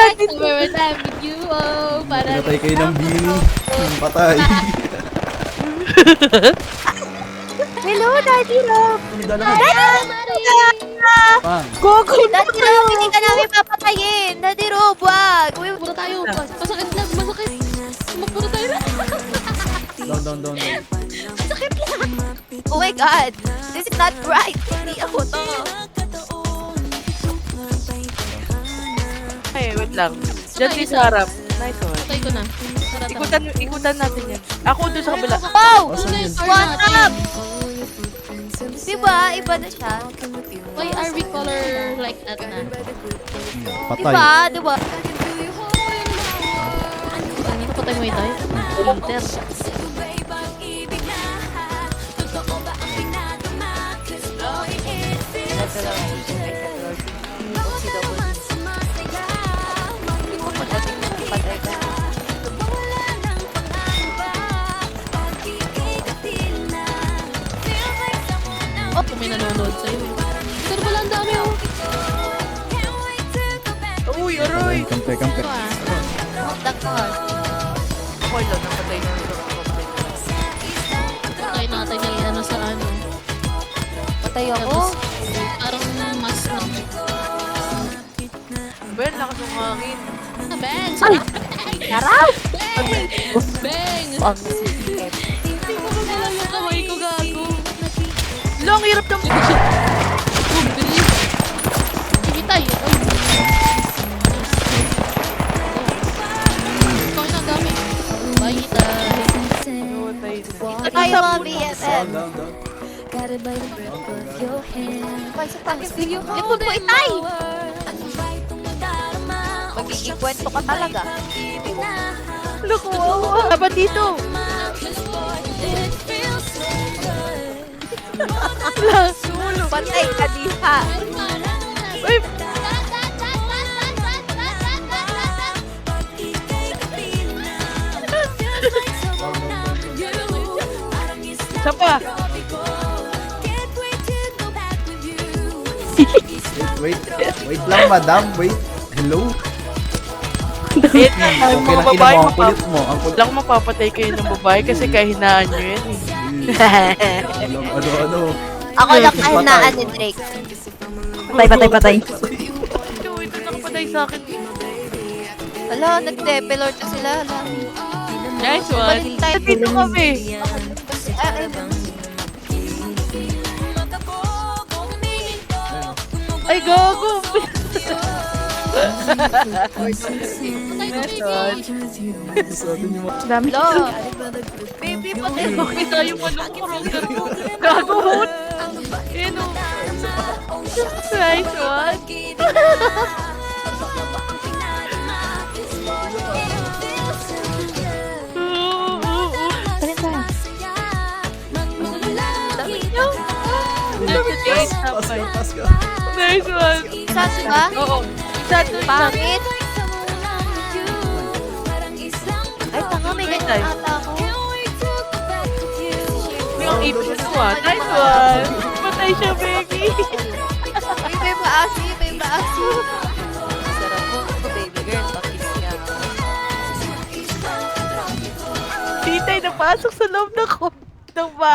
like summer time with you, oh. Para Pinatay kayo ng Beanie. Patay. Hello, Daddy Rob! Daddy Pang. Gogo! Daddy Rob, hindi ka namin papatayin! Daddy Rob, wag! Uy, Muna tayo. Masakit lang, masakit. Muna tayo na. Down. Masakit lang. oh my God! This is not right! Hindi ako to. Ay, wait lang. Diyan din sa harap. Nice one. Patay ko na. Ikutan natin yan. Ako doon sa kabila. Wow! Asan yun? What up? Diba? Iba na siya. Why are we color like that na? Patay. Diba? Ano patay mo ito? Liter. Oh, kung may nanonood sa'yo. Pero wala ang dami oh. Uy, aroy! Kampe. Ito ah. What the fuck? Okay lang, napatay na. Patay natin yung ano sa ano. Patay ako? Tapos, parang mas na. Ben, lakas ng hangin. Bang! Sorry! Sarap! Bang! Bang! Ang Hindi ko magalaw yung kamay ko, gago. Long, hirap ng... Oh, bilis. Sige tayo. Oh. Ikaw na dami. Bye, tayo. Namatay na. Tayo mga BFF. Down. Likod mo itay! Magiging kwento ka talaga. Naku, wow. Dapat dito. Patay ka diha. Uy, isa pa. Wait lang, madam. Wait. Hello? Eh, ang Okay mga na babae, mo. Ang kulit mo. Ang kulit. lang mapapatay kayo ng babae kasi kahinaan nyo yan eh. Ano. Ako lang kahinaan ni Drake. Patay. Ito nakapatay sa akin. Hala, nag-depilor na sila. Hala. Nice one. Balik tayo. Dito kami. Ay, gago. Nice one. Dami. Hello. Baby, patay mo kita yung malungkurong gago hood. Ano? Nice one. Pass ka. Nice one. Isa ba? Oo. Isa to isa. Pangit. Ay, tanga, may ganyan ata ako. Yung ipin mo ah. Nice one. Patay siya, baby. May maasi. Sarap mo, baby girl. Pakis ka. Titay, napasok sa loob ng bahay.